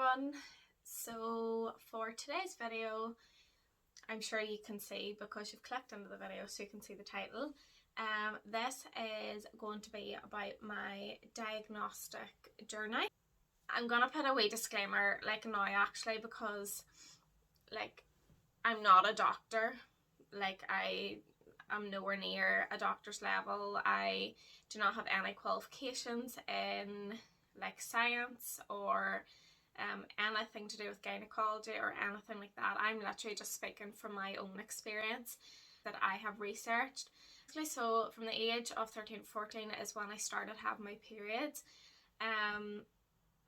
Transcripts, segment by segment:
everyone. So for today's video, I'm sure you can see because you've clicked into the video so you can see the title. This is going to be about my diagnostic journey. I'm gonna put a wee disclaimer now actually, because I'm not a doctor. I'm nowhere near a doctor's level. I do not have any qualifications in science or anything to do with gynecology or anything like that. I'm literally just speaking from my own experience that I have researched. So from the age of 13, 14 is when I started having my periods.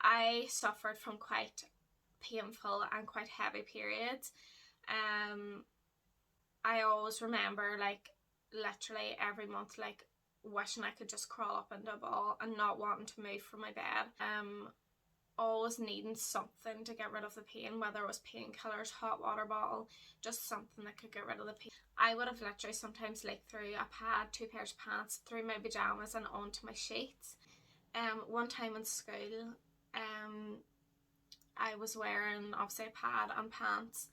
I suffered from quite painful and quite heavy periods. I always remember literally every month wishing I could just crawl up into a ball and not wanting to move from my bed. Always needing something to get rid of the pain, whether it was painkillers, hot water bottle, just something that could get rid of the pain. I would have literally sometimes leaked through a pad, 2 pairs of pants, through my pyjamas and onto my sheets. One time in school, I was wearing obviously a pad and pants,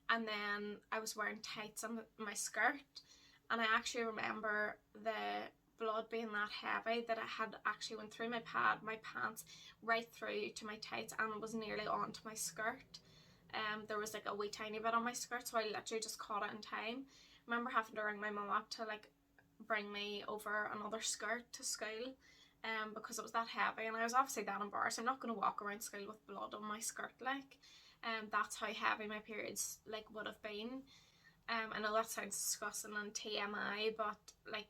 and then I was wearing tights on my skirt, and I actually remember the blood being that heavy that it had actually went through my pad, my pants, right through to my tights, and it was nearly onto my skirt. There was a wee tiny bit on my skirt, so I literally just caught it in time. I remember having to ring my mum up to bring me over another skirt to school, because it was that heavy, and I was obviously that embarrassed. I'm not going to walk around school with blood on my skirt that's how heavy my periods would have been. I know that sounds disgusting and TMI, but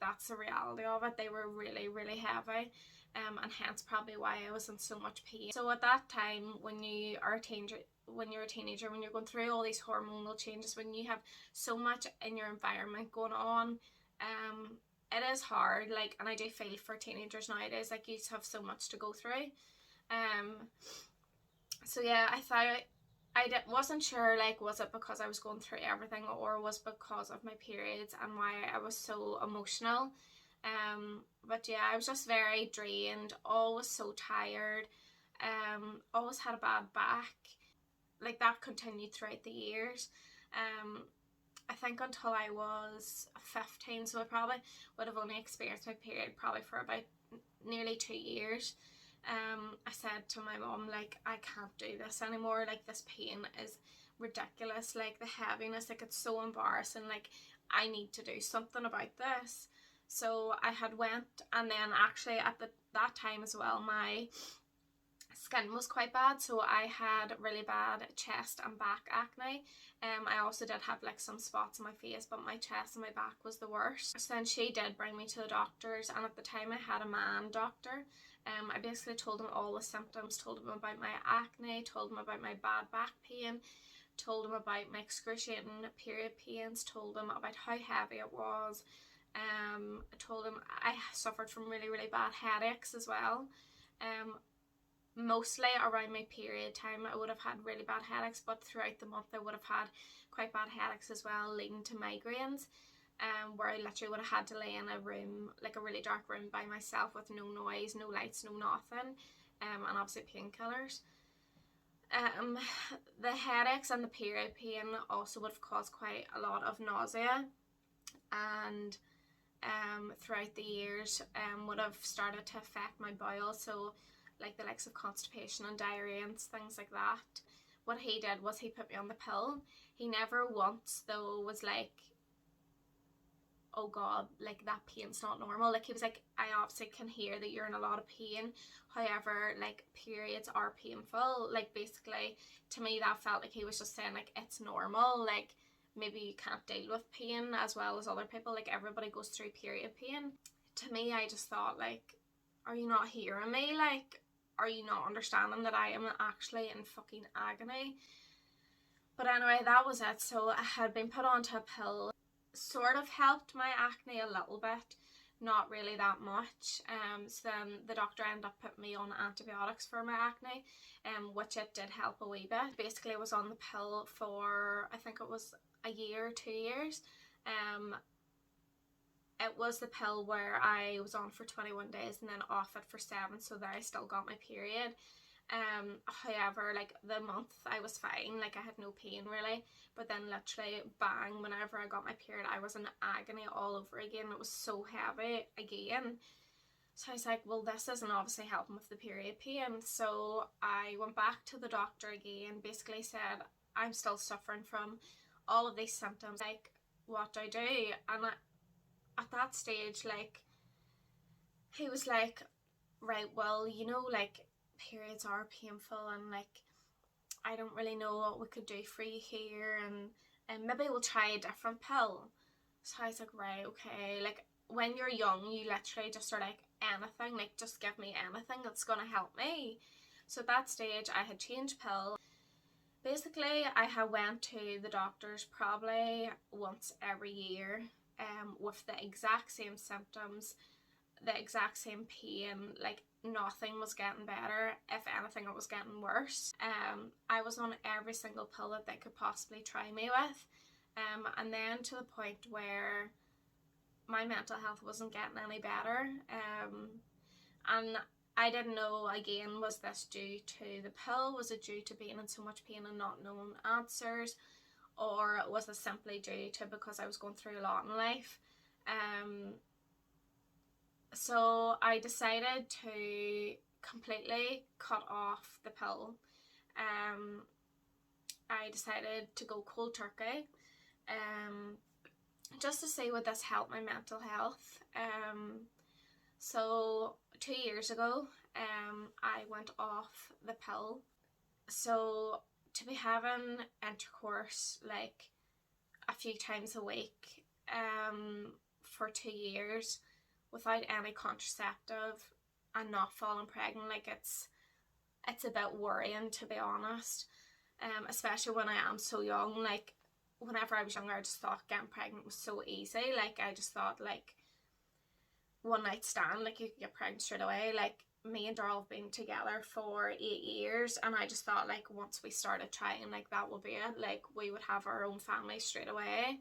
that's the reality of it. They were really, really heavy, and hence probably why I was in so much pain. So at that time, when you're a teenager, when you're going through all these hormonal changes, when you have so much in your environment going on, it is hard. And I do feel for teenagers nowadays, you have so much to go through. So yeah, I thought wasn't sure was it because I was going through everything, or was because of my periods and why I was so emotional. But yeah, I was just very drained, always so tired, always had a bad back. That continued throughout the years. I think until I was 15, so I probably would have only experienced my period probably for about nearly 2 years. I said to my mum, I can't do this anymore, this pain is ridiculous, the heaviness, it's so embarrassing, I need to do something about this. So I had went, and then actually at that time as well, my skin was quite bad, so I had really bad chest and back acne. I also did have some spots on my face, but my chest and my back was the worst. So then she did bring me to the doctors, and at the time I had a man doctor. I basically told him all the symptoms, told him about my acne, told him about my bad back pain, told him about my excruciating period pains, told him about how heavy it was. I told him I suffered from really, really bad headaches as well. Mostly around my period time I would have had really bad headaches, but throughout the month I would have had quite bad headaches as well, leading to migraines, where I literally would have had to lay in a room, a really dark room by myself with no noise, no lights, no nothing, and obviously painkillers. The headaches and the period pain also would have caused quite a lot of nausea, and throughout the years would have started to affect my bowels, so the likes of constipation and diarrhea and things like that. What he did was he put me on the pill. He never once though was oh god, that pain's not normal. He was I obviously can hear that you're in a lot of pain, however periods are painful. Basically to me that felt he was just saying it's normal, maybe you can't deal with pain as well as other people, everybody goes through period pain. To me, I just thought are you not hearing me? Are you not understanding that I am actually in fucking agony? But anyway, that was it. So I had been put onto a pill. Sort of helped my acne a little bit, not really that much. So then the doctor ended up putting me on antibiotics for my acne, which it did help a wee bit. Basically I was on the pill for, I think it was a year, 2 years. It was the pill where I was on for 21 days and then off it for 7, so that I still got my period. However, like the month I was fine, like I had no pain really, but then literally bang, whenever I got my period, I was in agony all over again. It was so heavy again. So I was like, well, this isn't obviously helping with the period pain. So I went back to the doctor again, basically said, I'm still suffering from all of these symptoms. Like, what do I do? And at that stage, like, he was like, right, well, you know, like, periods are painful, and like, I don't really know what we could do for you here, and maybe we'll try a different pill. So I was like, right, okay. Like, when you're young, you literally just are like, anything, like, just give me anything that's gonna help me. So at that stage, I had changed pills. Basically, I had went to the doctors probably once every year, with the exact same symptoms, the exact same pain. Like, nothing was getting better. If anything, it was getting worse. I was on every single pill that they could possibly try me with, and then to the point where my mental health wasn't getting any better, and I didn't know, again, was this due to the pill? Was it due to being in so much pain and not knowing answers? Or was it simply due to because I was going through a lot in life? So I decided to completely cut off the pill. I decided to go cold turkey, just to see would this help my mental health. So 2 years ago, I went off the pill. So to be having intercourse like a few times a week, for 2 years without any contraceptive and not falling pregnant, like it's a bit worrying, to be honest. Especially when I am so young. Like, whenever I was younger, I just thought getting pregnant was so easy. Like, I just thought, like, one night stand, like, you could get pregnant straight away. Like, me and Daryl have been together for 8 years, and I just thought, like, once we started trying, like, that would be it. Like, we would have our own family straight away.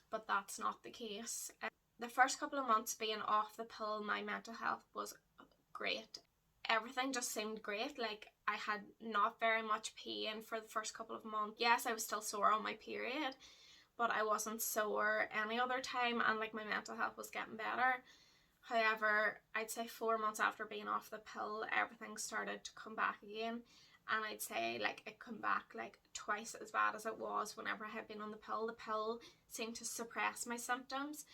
But that's not the case. The first couple of months being off the pill, my mental health was great. Everything just seemed great. Like, I had not very much pain for the first couple of months. Yes, I was still sore on my period, but I wasn't sore any other time, and like, my mental health was getting better. However, I'd say 4 months after being off the pill, everything started to come back again, and I'd say like it come back like twice as bad as it was whenever I had been on the pill. The pill seemed to suppress my symptoms.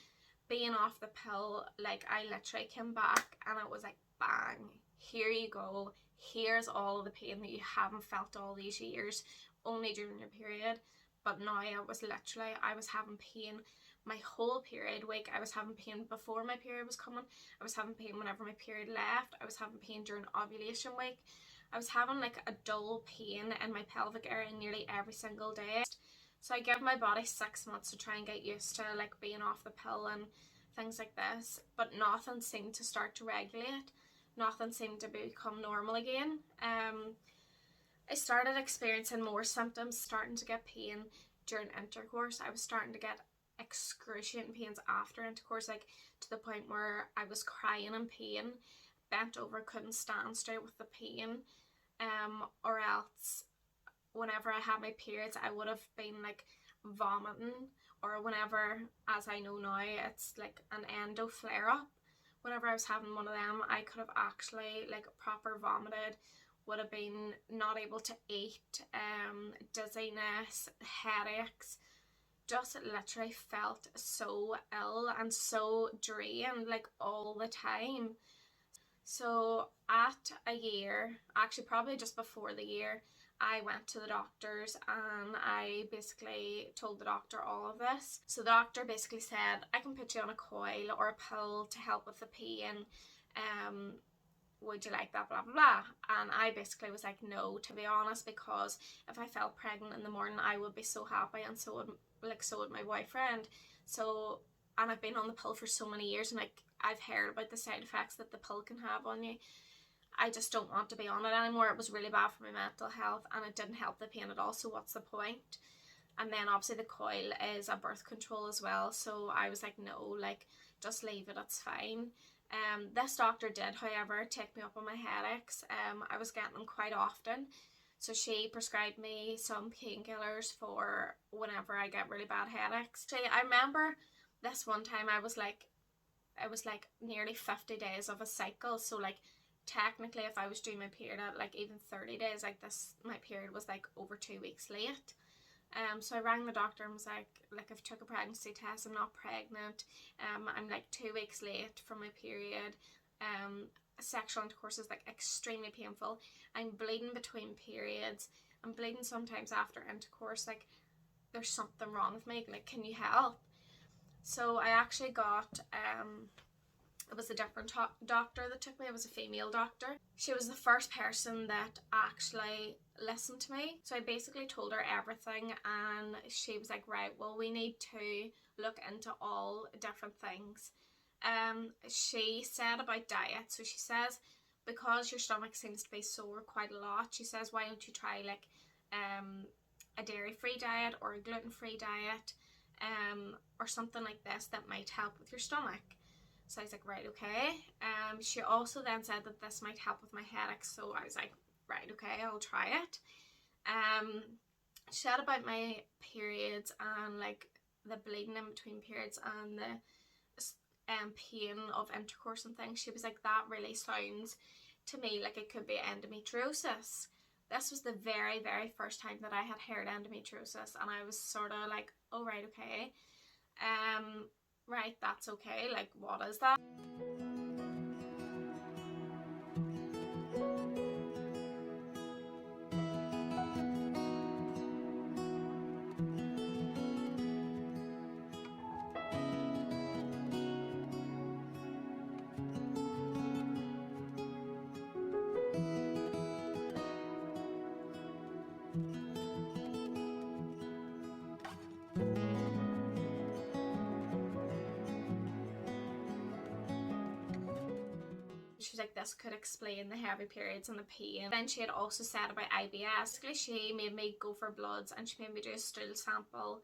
Being off the pill, like, I literally came back and it was like, bang, here you go, here's all of the pain that you haven't felt all these years, only during your period. But now it was literally, I was having pain my whole period week. I was having pain before my period was coming. I was having pain whenever my period left. I was having pain during ovulation week. I was having like a dull pain in my pelvic area nearly every single day. So I gave my body 6 months to try and get used to like being off the pill and things like this, but nothing seemed to start to regulate. Nothing seemed to become normal again. I started experiencing more symptoms, starting to get pain during intercourse. I was starting to get excruciating pains after intercourse, like to the point where I was crying in pain, bent over, couldn't stand straight with the pain. Or else whenever I had my periods, I would have been like vomiting, or whenever, as I know now, it's like an endo flare up. Whenever I was having one of them, I could have actually like proper vomited, would have been not able to eat, dizziness, headaches, just literally felt so ill and so drained like all the time. So at a year, actually probably just before the year, I went to the doctors and I basically told the doctor all of this. So the doctor basically said, I can put you on a coil or a pill to help with the pain. Would you like that, blah blah blah. And I basically was like, no, to be honest, because if I felt pregnant in the morning, I would be so happy, and so would my boyfriend. So, and I've been on the pill for so many years, and like, I've heard about the side effects that the pill can have on you. I just don't want to be on it anymore. It was really bad for my mental health, and it didn't help the pain at all, so what's the point? And then obviously the coil is a birth control as well, so I was like, no, like, just leave it, it's fine. This doctor did, however, take me up on my headaches. I was getting them quite often, so she prescribed me some painkillers for whenever I get really bad headaches. So I remember this one time it was like nearly 50 days of a cycle, so like technically if I was doing my period at like even 30 days like this, my period was like over 2 weeks late. So I rang the doctor and was like I've took a pregnancy test, I'm not pregnant, I'm like 2 weeks late from my period, sexual intercourse is like extremely painful, I'm bleeding between periods, I'm bleeding sometimes after intercourse, like there's something wrong with me, like can you help? So I actually got it was a different doctor that took me. It was a female doctor. She was the first person that actually listened to me. So I basically told her everything and she was like, right, well, we need to look into all different things. She said about diet. So she says, because your stomach seems to be sore quite a lot, she says, why don't you try like a dairy-free diet or a gluten-free diet, or something like this that might help with your stomach. So I was like, right, okay. She also then said that this might help with my headaches. So I was like, right, okay, I'll try it. She said about my periods and like the bleeding in between periods and the pain of intercourse and things. She was like, that really sounds to me like it could be endometriosis. This was the very, very first time that I had heard endometriosis, and I was sort of like, oh, right, okay. Right, that's okay, like what is that? She was like, this could explain the heavy periods and the pain. Then she had also said about IBS. Basically, she made me go for bloods and she made me do a stool sample,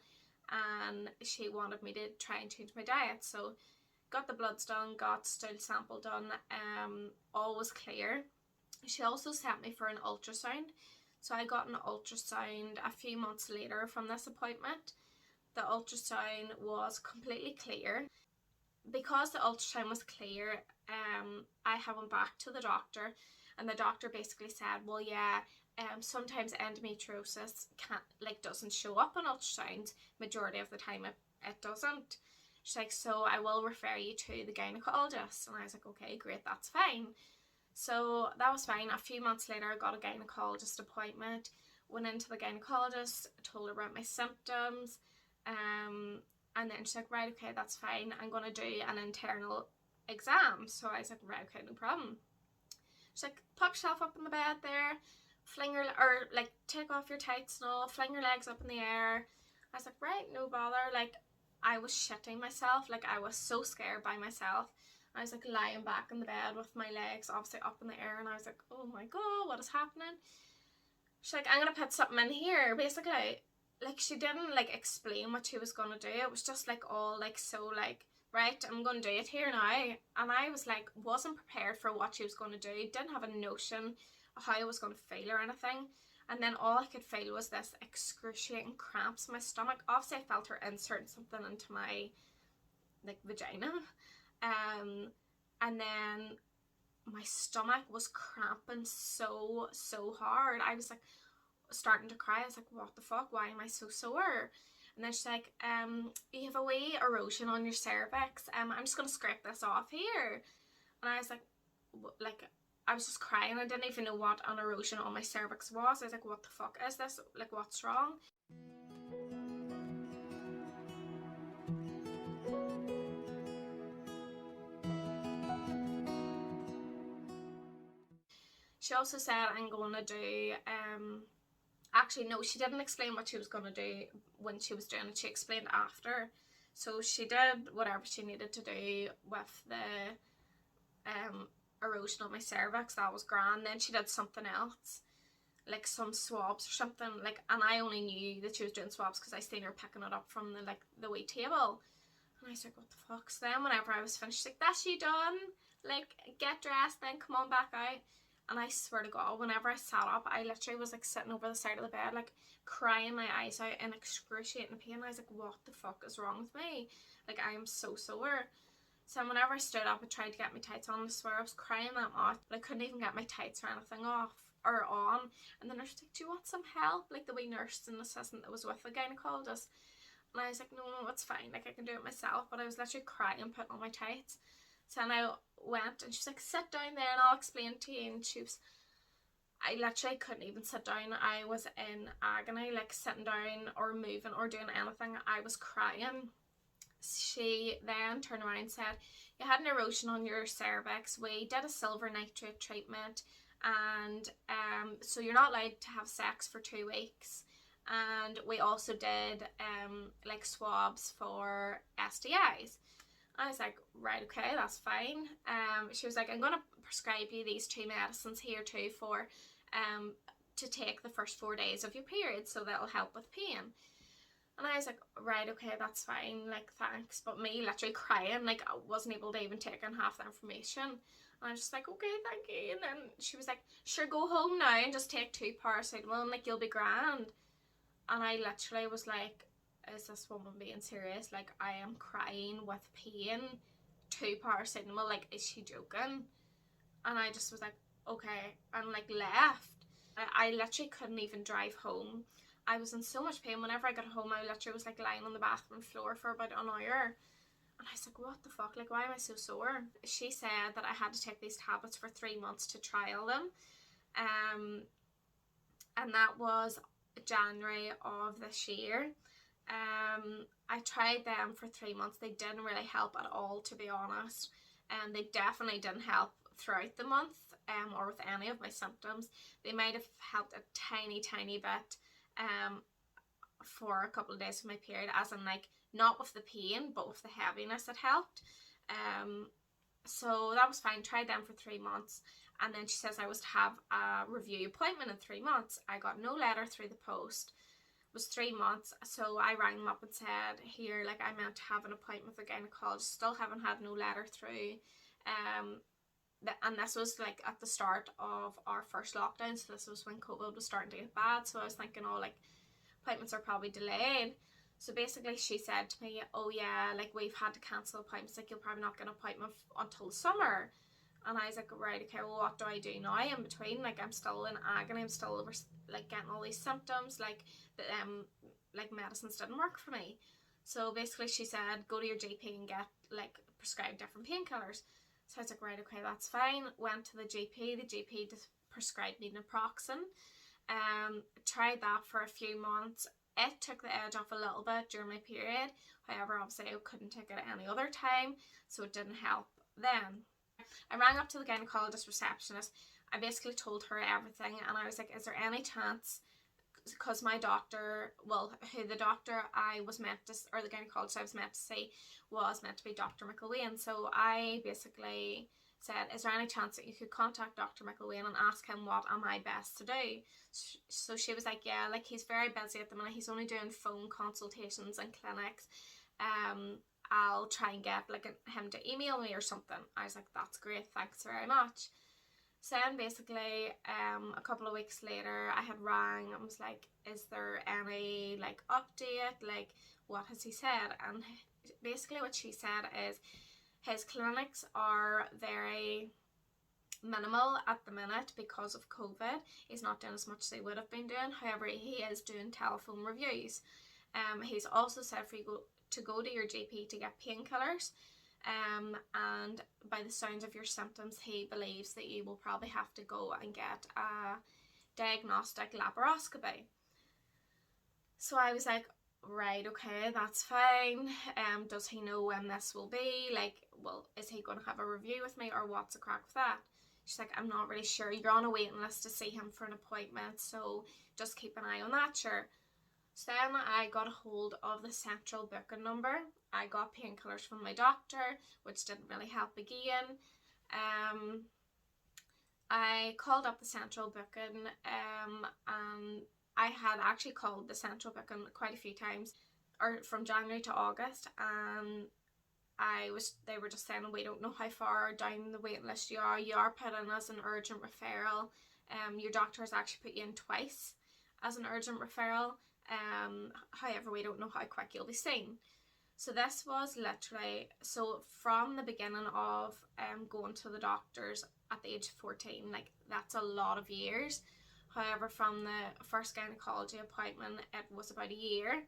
and she wanted me to try and change my diet. So got the bloods done, got stool sample done, all was clear. She also sent me for an ultrasound. So I got an ultrasound a few months later from this appointment. The ultrasound was completely clear. Because the ultrasound was clear, I went back to the doctor, and the doctor basically said, well, yeah, sometimes endometriosis doesn't show up on ultrasounds. Majority of the time it doesn't. She's like, so I will refer you to the gynecologist. And I was like, okay, great, that's fine. So that was fine. A few months later, I got a gynecologist appointment, went into the gynecologist, told her about my symptoms, and then she's like, right, okay, that's fine, I'm going to do an internal exam. So I was like, right, okay, no problem. She's like, pop yourself up in the bed there, take off your tights and all, fling your legs up in the air. I was like, right, no bother. Like, I was shitting myself, like I was so scared by myself. I was like lying back in the bed with my legs obviously up in the air, and I was like, oh my god, what is happening? She's like, I'm going to put something in here, basically. Like, she didn't like explain what she was going to do. It was just like all like so like, right, I'm going to do it here now. And I was like, wasn't prepared for what she was going to do, didn't have a notion of how I was going to feel or anything. And then all I could feel was this excruciating cramps in my stomach. Obviously I felt her inserting something into my like vagina, and then my stomach was cramping so hard. I was like starting to cry. I was like, what the fuck, why am I so sore? And then she's like, you have a wee erosion on your cervix, I'm just gonna scrape this off here. And I was like I was just crying. I didn't even know what an erosion on my cervix was. I was like, what the fuck is this, like what's wrong? She also said, I'm going to do, actually no, she didn't explain what she was going to do when she was doing it. She explained after. So she did whatever she needed to do with the erosion of my cervix. That was grand. Then she did something else, like some swabs or something, like, and I only knew that she was doing swabs because I seen her picking it up from the wee table. And I was like, what the fuck? So then whenever I was finished, she's like, that's you done? like, get dressed, then come on back out. And I swear to God, whenever I sat up, I literally was like sitting over the side of the bed, like crying my eyes out in excruciating pain. I was like, what the fuck is wrong with me? Like, I am so sore. So whenever I stood up, I tried to get my tights on. I swear I was crying that much, but I couldn't even get my tights or anything off or on. And the nurse was like, do you want some help? Like the wee nurse and assistant that was with the gynecologist. And I was like, no, it's fine. Like, I can do it myself. But I was literally crying putting on my tights. So then I went and she's like, sit down there and I'll explain to you. And I literally couldn't even sit down. I was in agony, like sitting down or moving or doing anything. I was crying. She then turned around and said, you had an erosion on your cervix. We did a silver nitrate treatment, and so you're not allowed to have sex for 2 weeks. And we also did like swabs for STIs. I was like, right, okay, that's fine. She was like, I'm going to prescribe you these 2 medicines here too for to take the first 4 days of your period, so that'll help with pain. And I was like, right, okay, that's fine, like, thanks. But me literally crying, like, I wasn't able to even take in half the information. And I was just like, okay, thank you. And then she was like, sure, go home now and just take 2 paracetamol and, like, you'll be grand. And I literally was like, is this woman being serious? Like, I am crying with pain. 2 paracetamol, like, is she joking? And I just was like, okay, and, like, left. I literally couldn't even drive home. I was in so much pain. Whenever I got home, I literally was like lying on the bathroom floor for about an hour. And I was like, what the fuck? Like, why am I so sore? She said that I had to take these tablets for 3 months to trial them. And that was January of this year. I tried them for 3 months. They didn't really help at all, to be honest. And they definitely didn't help throughout the month or with any of my symptoms. They might have helped a tiny bit for a couple of days of my period, as in, like, not with the pain but with the heaviness it helped. So that was fine. Tried them for 3 months, and then she says I was to have a review appointment in 3 months. I got no letter through the post. It was 3 months, so I rang them up and said, here, like, I meant to have an appointment with a gynecologist, still haven't had no letter through. And this was like at the start of our first lockdown, so this was when COVID was starting to get bad. So I was thinking, oh, like, appointments are probably delayed. So basically she said to me, oh yeah, like, we've had to cancel appointments, like, you'll probably not get an appointment until the summer. And I was like, right, okay, well, what do I do now in between? Like, I'm still in agony, I'm still like getting all these symptoms, like, like, medicines didn't work for me. So basically she said, go to your GP and get, like, prescribed different painkillers. So I was like, right, okay, that's fine. Went to the GP just prescribed me naproxen. Tried that for a few months. It took the edge off a little bit during my period. However, obviously I couldn't take it at any other time, so it didn't help then. I rang up to the gynecologist receptionist. I basically told her everything, and I was like, is there any chance, because my doctor, well, who the doctor I was meant to, or the gynecologist I was meant to see, was meant to be Dr. McIlwain. So I basically said, is there any chance that you could contact Dr. McIlwain and ask him what am I best to do? So she was like, yeah, like, he's very busy at the minute, he's only doing phone consultations and clinics. I'll try and get, like, him to email me or something. I was like, that's great, thanks very much. So then basically a couple of weeks later I had rang and was like, is there any, like, update, like, what has he said? And basically what she said is his clinics are very minimal at the minute because of COVID. He's not doing as much as he would have been doing. However, he is doing telephone reviews. He's also said for you to go to your GP to get painkillers. And by the sounds of your symptoms, he believes that you will probably have to go and get a diagnostic laparoscopy. So I was like, right, okay, that's fine. Does he know when this will be? Like, well, is he going to have a review with me, or what's the crack with that? She's like, I'm not really sure. You're on a waiting list to see him for an appointment, so just keep an eye on that, sure. So then I got a hold of the central booking number. I got painkillers from my doctor, which didn't really help again. I called up the central booking, and I had actually called the central booking quite a few times, or from January to August, and they were just saying, we don't know how far down the waiting list you are put in as an urgent referral. Your doctor has actually put you in twice as an urgent referral. However, we don't know how quick you'll be seen. So this was literally, so from the beginning of going to the doctors at the age of 14, like that's a lot of years. However, from the first gynecology appointment, it was about a year.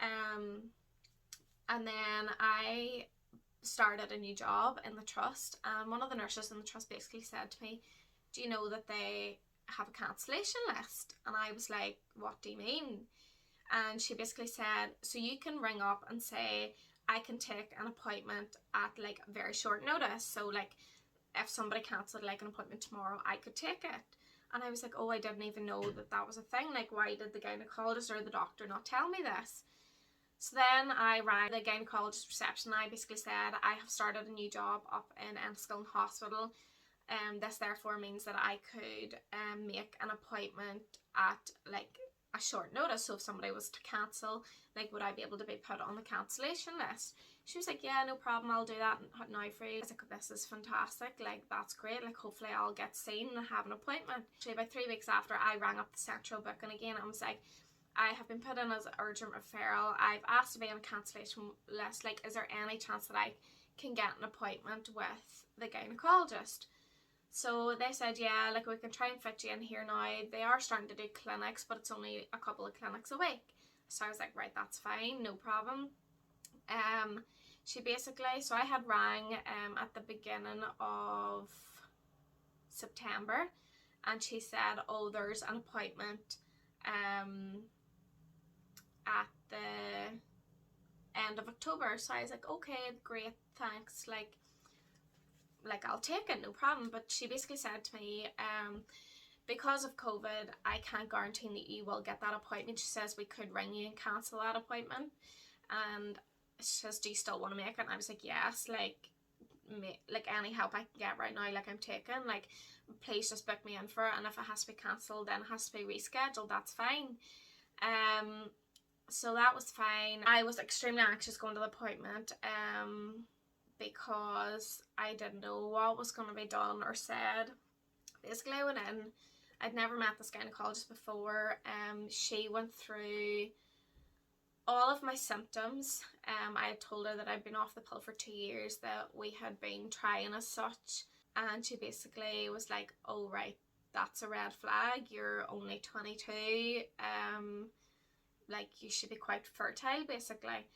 And then I started a new job in the trust, and one of the nurses in the trust basically said to me, do you know that they have a cancellation list? And I was like, what do you mean? And she basically said, so you can ring up and say, I can take an appointment at like very short notice. So like if somebody cancelled like an appointment tomorrow, I could take it. And I was like, oh, I didn't even know that that was a thing. Like, why did the gynecologist or the doctor not tell me this? So then I rang the gynecologist reception. I basically said, I have started a new job up in Enskillen Hospital. This therefore means that I could make an appointment at like a short notice. So if somebody was to cancel, like, would I be able to be put on the cancellation list? She was like, yeah, no problem, I'll do that now for you. I was like, this is fantastic, like that's great, like hopefully I'll get seen and have an appointment. Actually, about 3 weeks after, I rang up the central booking again. I was like, I have been put in as an urgent referral. I've asked to be on a cancellation list. Like, is there any chance that I can get an appointment with the gynecologist? So they said, yeah, like we can try and fit you in here now. They are starting to do clinics, but it's only a couple of clinics a week. So I was like, right, that's fine, no problem. She basically, so I had rang at the beginning of September, and she said, oh, there's an appointment at the end of October. So I was like, okay, great, thanks, like I'll take it, no problem. But she basically said to me, because of COVID, I can't guarantee that you will get that appointment. She says we could ring you and cancel that appointment. And she says, do you still want to make it? And I was like, yes, like any help I can get right now, like I'm taking, like please just book me in for it. And if it has to be cancelled, then it has to be rescheduled, that's fine. So that was fine. I was extremely anxious going to the appointment because I didn't know what was going to be done or said. Basically, I went in, I'd never met this gynecologist before. She went through all of my symptoms. I had told her that I'd been off the pill for 2 years, that we had been trying as such, and she basically was like, oh right, that's a red flag, you're only 22, like you should be quite fertile basically,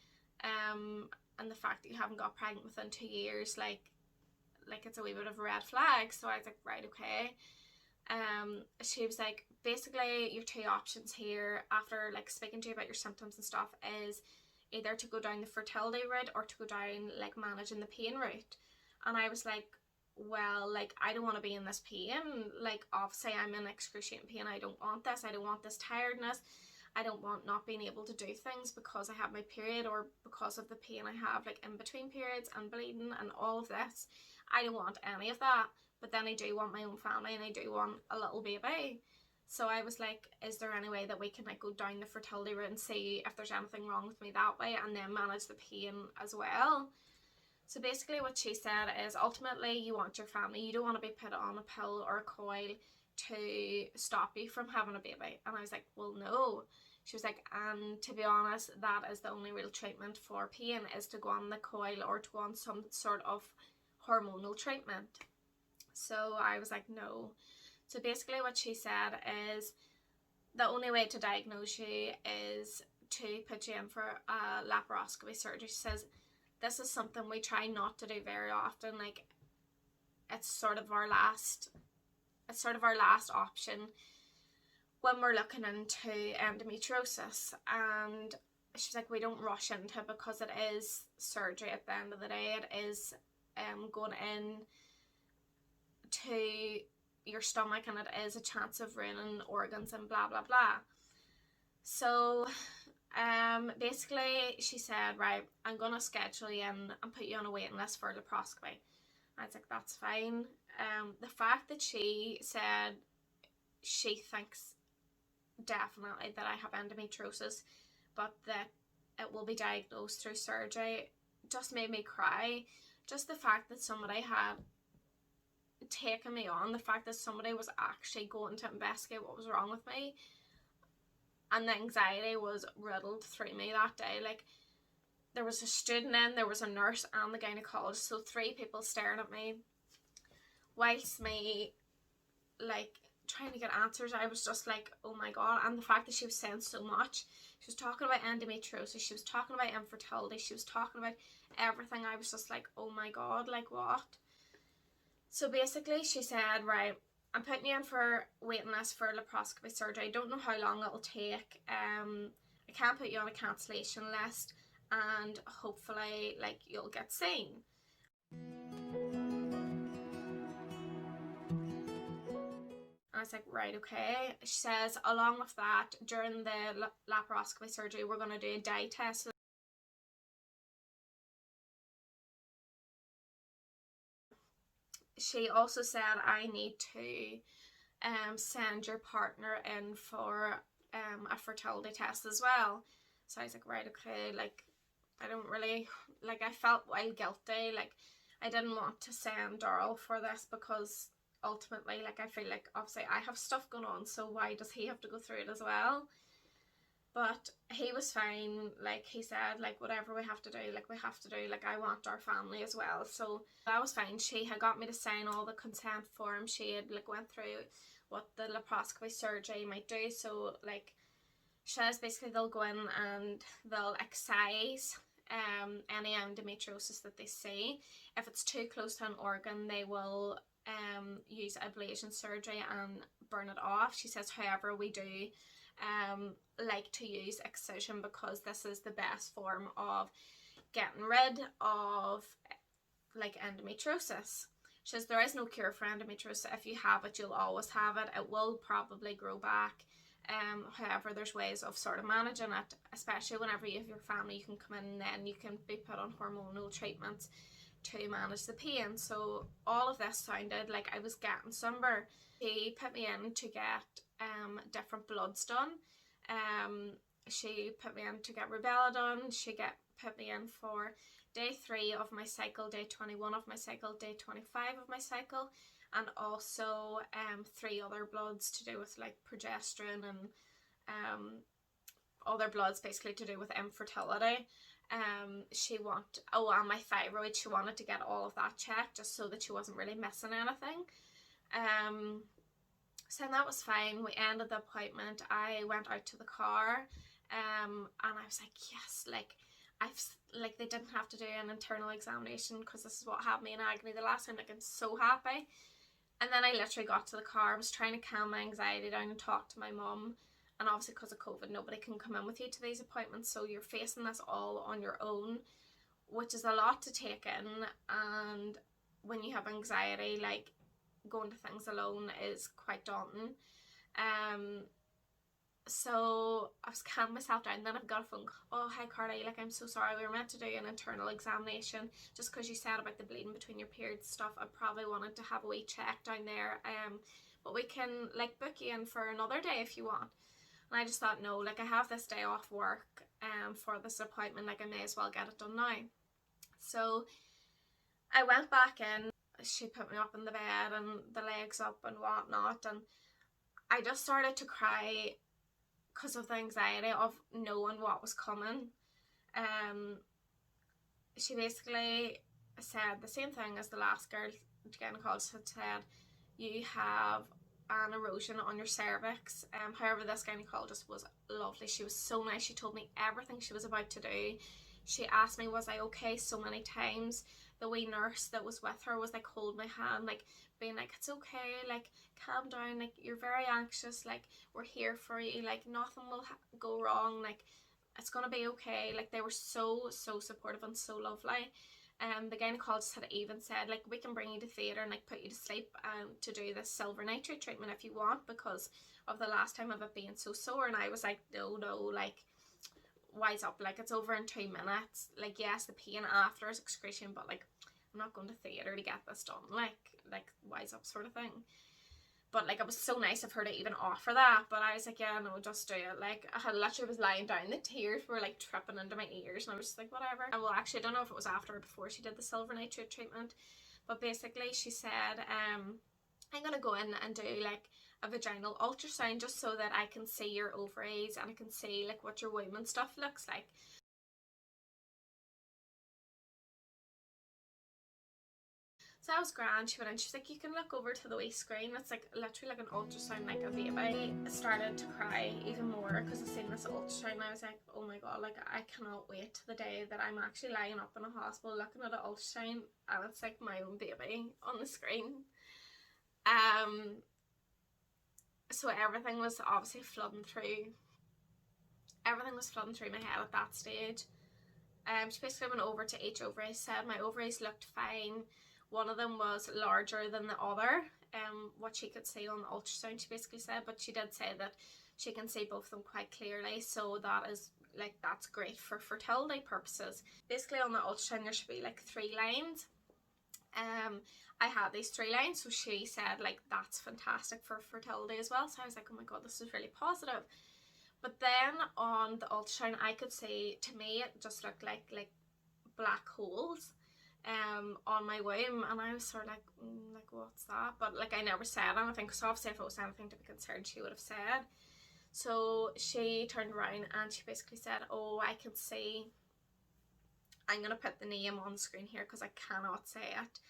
and the fact that you haven't got pregnant within 2 years, like it's a wee bit of a red flag. So I was like, right, okay. She was like, basically your two options here after like speaking to you about your symptoms and stuff is either to go down the fertility route or to go down like managing the pain route. And I was like, well, like I don't want to be in this pain, like obviously I'm in excruciating pain, I don't want this, I don't want this tiredness, I don't want not being able to do things because I have my period or because of the pain I have like in between periods and bleeding and all of this. I don't want any of that, but then I do want my own family and I do want a little baby. So I was like, is there any way that we can like go down the fertility route and see if there's anything wrong with me that way and then manage the pain as well? So basically what she said is ultimately you want your family, you don't want to be put on a pill or a coil to stop you from having a baby. And I was like, well, no. She was like, and to be honest, that is the only real treatment for pain, is to go on the coil or to go on some sort of hormonal treatment. So I was like, no. So basically what she said is the only way to diagnose you is to put you in for a laparoscopy surgery. She says this is something we try not to do very often, like it's sort of our last option when we're looking into endometriosis. And she's like, we don't rush into it because it is surgery at the end of the day. It is going in to your stomach and it is a chance of ruining organs and blah blah blah. So basically she said, right, I'm gonna schedule you in and put you on a waiting list for laparoscopy. I was like, that's fine. The fact that she said she thinks definitely that I have endometriosis, but that it will be diagnosed through surgery, just made me cry. Just the fact that somebody had taken me on, the fact that somebody was actually going to investigate what was wrong with me, and the anxiety was riddled through me that day. Like, there was a student in, there was a nurse and the gynecologist, so 3 people staring at me whilst me like trying to get answers. I was just like, oh my god. And the fact that she was saying so much, she was talking about endometriosis, she was talking about infertility, she was talking about everything. I was just like, oh my god, like what? So basically she said, right, I'm putting you in for waiting list for laproscopy surgery. I don't know how long it will take. I can't put you on a cancellation list, and hopefully like you'll get seen. I was like, right, okay. She says, along with that, during the laparoscopy surgery, we're going to do a dye test. She also said I need to send your partner in for a fertility test as well. So I was like, right, okay. Like, I don't really, like, I felt wild guilty. Like, I didn't want to send Darryl for this because ultimately, like, I feel like obviously I have stuff going on, so why does he have to go through it as well? But he was fine. Like, he said, like, whatever we have to do, like, we have to do. Like, I want our family as well. So that was fine. She had got me to sign all the consent forms. She had, like, went through what the laparoscopy surgery might do. So, like, she says basically they'll go in and they'll excise any endometriosis that they see. If it's too close to an organ, they will use ablation surgery and burn it off. She says, however, we do like to use excision because this is the best form of getting rid of like endometriosis. She says there is no cure for endometriosis. If you have it, you'll always have it. It will probably grow back. However, there's ways of sort of managing it, especially whenever you have your family. You can come in and then you can be put on hormonal treatments to manage the pain. So all of this sounded like I was getting somewhere. She put me in to get different bloods done. She put me in to get rubella done. She put me in for day 3 of my cycle, day 21 of my cycle, day 25 of my cycle, and also 3 other bloods to do with like progesterone and other bloods basically to do with infertility. And my thyroid, she wanted to get all of that checked just so that she wasn't really missing anything. So that was fine. We ended the appointment. I went out to the car, and I was like, yes, like they didn't have to do an internal examination because this is what had me in agony the last time. Like, I'm so happy. And then I literally got to the car. I was trying to calm my anxiety down and talk to my mum. And obviously because of COVID, nobody can come in with you to these appointments. So you're facing this all on your own, which is a lot to take in. And when you have anxiety, like, going to things alone is quite daunting. So I was calming myself down. Then I've got a phone call. Oh, hi Carly, like, I'm so sorry. We were meant to do an internal examination. Just because you said about the bleeding between your periods stuff, I probably wanted to have a wee check down there. But we can like book you in for another day if you want. And I just thought, no, like, I have this day off work for this appointment, like, I may as well get it done now. So I went back in. She put me up in the bed and the legs up and whatnot, and I just started to cry because of the anxiety of knowing what was coming. She basically said the same thing as the last girl gynecologist had said. You have an erosion on your cervix. However, this gynecologist was lovely. She was so nice. She told me everything she was about to do. She asked me was I okay so many times. The wee nurse that was with her was like holding my hand, like being like, it's okay, like, calm down, like, you're very anxious, like, we're here for you, like, nothing will go wrong, like, it's gonna be okay. Like, they were so supportive and so lovely. The gynecologist had even said, like, we can bring you to theatre and like put you to sleep to do this silver nitrate treatment if you want, because of the last time of it being so sore. And I was like, no, like, wise up, like, it's over in 2 minutes. Like, yes, the pain after is excruciating, but like, I'm not going to theatre to get this done, like wise up sort of thing. But like, it was so nice of her to even offer that. But I was like, yeah, no, just do it. Like, I had literally was lying down, the tears were like tripping into my ears, and I was just like, whatever. And well, actually, I don't know if it was after or before she did the silver nitrate treatment, but basically she said, I'm gonna go in and do like a vaginal ultrasound just so that I can see your ovaries and I can see like what your womb and stuff looks like. So that was grand. She went in, she's like, you can look over to the wee screen. It's like literally like an ultrasound, like a baby. I started to cry even more because I seen this ultrasound and I was like, oh my god, like I cannot wait to the day that I'm actually lying up in a hospital looking at an ultrasound and it's like my own baby on the screen. So everything was obviously flooding through. Everything was flooding through my head at that stage. She basically went over to each ovary, said my ovaries looked fine. One of them was larger than the other, what she could see on the ultrasound, she basically said, but she did say that she can see both of them quite clearly, so that is like, that's great for fertility purposes. Basically on the ultrasound there should be like 3 lines. I had these 3 lines, so she said like that's fantastic for fertility as well, so I was like, oh my god, this is really positive. But then on the ultrasound I could see, to me it just looked like black holes on my womb, and I was sort of like, like what's that? But like I never said anything, because obviously if it was anything to be concerned she would have said. So she turned around and she basically said, oh, I can see, I'm going to put the name on the screen here because I cannot say it,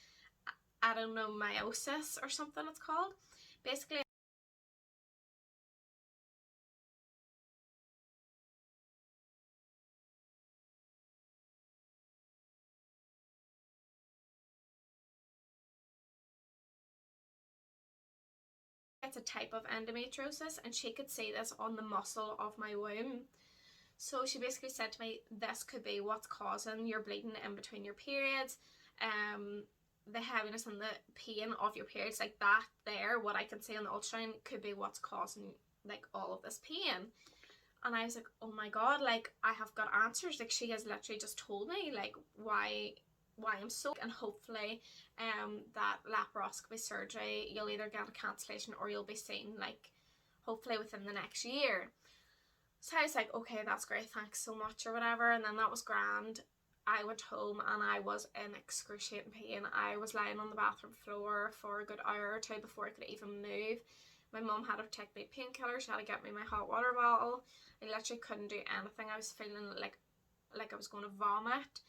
adenomyosis or something it's called. Basically it's a type of endometriosis, and she could see this on the muscle of my womb. So she basically said to me, this could be what's causing your bleeding in between your periods, the heaviness and the pain of your periods, like that there, what I can see on the ultrasound, could be what's causing like all of this pain. And I was like, oh my god, like I have got answers. Like she has literally just told me like why I'm so, and hopefully that laparoscopy surgery, you'll either get a cancellation or you'll be seen like hopefully within the next year. So I was like, okay, that's great, thanks so much or whatever. And then that was grand. I went home and I was in excruciating pain. I was lying on the bathroom floor for a good hour or two before I could even move. My mum had to take me painkillers, she had to get me my hot water bottle. I literally couldn't do anything. I was feeling like I was going to vomit.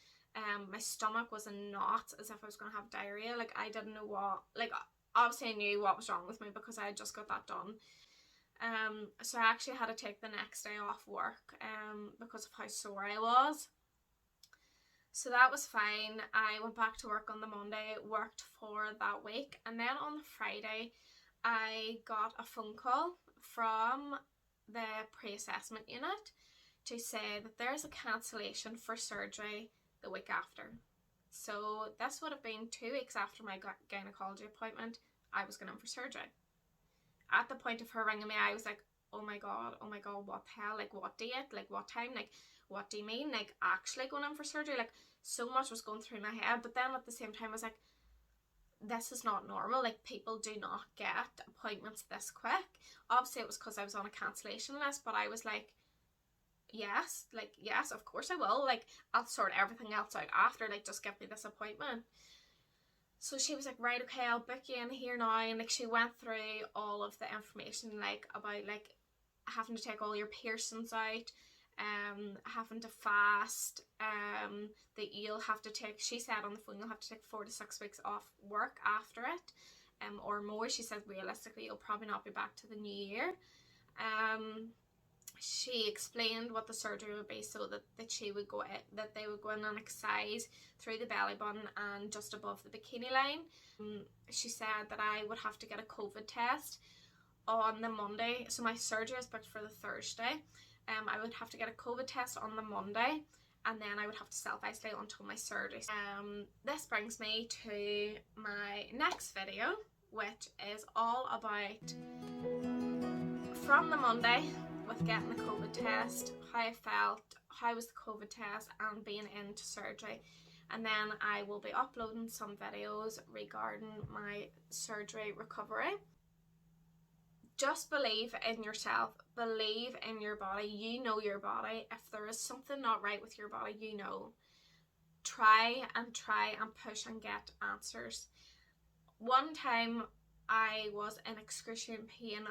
My stomach was in knots as if I was going to have diarrhea. Like I didn't know what, like obviously I knew what was wrong with me because I had just got that done. So I actually had to take the next day off work because of how sore I was. So that was fine. I went back to work on the Monday, worked for that week, and then on the Friday I got a phone call from the pre-assessment unit to say that there's a cancellation for surgery the week after. So this would have been 2 weeks after my gynecology appointment. I was going in for surgery. At the point of her ringing me, I was like, oh my god, what the hell, like what date, like what time, like what do you mean, like actually going in for surgery? Like so much was going through my head, but then at the same time I was like, this is not normal, like people do not get appointments this quick. Obviously it was because I was on a cancellation list, but I was like, yes, of course I will, like I'll sort everything else out after, like just give me this appointment. So she was like, right, okay, I'll book you in here now. And like she went through all of the information like about like having to take all your piercings out, having to fast, that you'll have to take, she said on the phone, you'll have to take 4 to 6 weeks off work after it, or more. She said realistically you'll probably not be back to the new year. She explained what the surgery would be, so that she would go in, that they would go in and excise through the belly button and just above the bikini line. She said that I would have to get a COVID test on the Monday. So my surgery is booked for the Thursday. I would have to get a COVID test on the Monday, and then I would have to self-isolate until my surgery. This brings me to my next video, which is all about from the Monday with getting the COVID test, how I felt, how was the COVID test, and being into surgery. And then I will be uploading some videos regarding my surgery recovery. just believe in yourself, believe in your body. You know your body. If there is something not right with your body, you know. Try and push and get answers. One time I was in excruciating pain,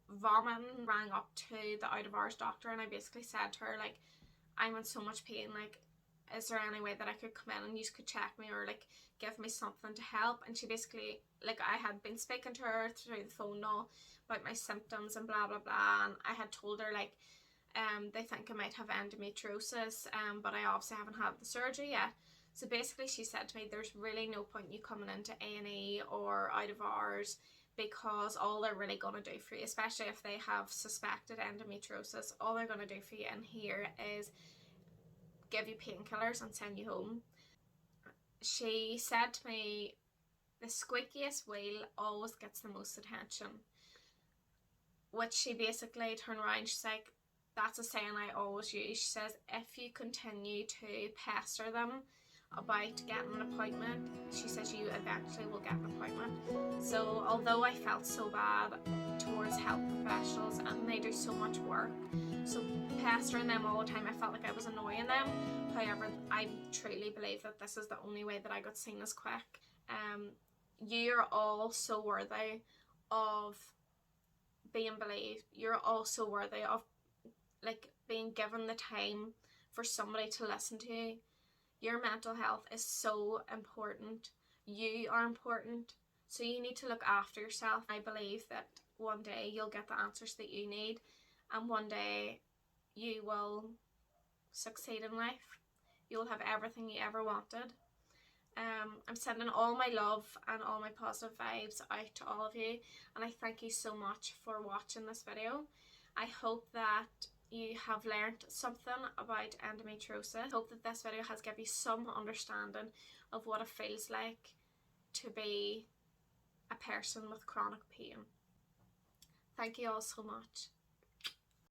vomiting, rang up to the out of hours doctor, and I basically said to her, like, I'm in so much pain, like, is there any way that I could come in and you could check me or like give me something to help? And she basically, like, I had been speaking to her through the phone now about my symptoms and blah blah blah, and I had told her, like, they think I might have endometriosis, but I obviously haven't had the surgery yet. So basically she said to me, there's really no point in you coming into A&E or out of hours, because all they're really going to do for you, especially if they have suspected endometriosis, all they're going to do for you in here is give you painkillers and send you home. She said to me, the squeakiest wheel always gets the most attention. Which she basically turned around, she's like, that's a saying I always use. She says, if you continue to pester them about getting an appointment, she says, you eventually will get an appointment. So although I felt so bad towards health professionals, and they do so much work, so pestering them all the time, I felt like I was annoying them. However, I truly believe that this is the only way that I got seen as quick. You're all so worthy of being believed. You're all so worthy of, like, being given the time for somebody to listen to you. Your mental health is so important. You are important. So you need to look after yourself. I believe that one day you'll get the answers that you need, and one day you will succeed in life. You'll have everything you ever wanted. I'm sending all my love and all my positive vibes out to all of you, and I thank you so much for watching this video. I hope that you have learned something about endometriosis. I hope that this video has given you some understanding of what it feels like to be a person with chronic pain. Thank you all so much.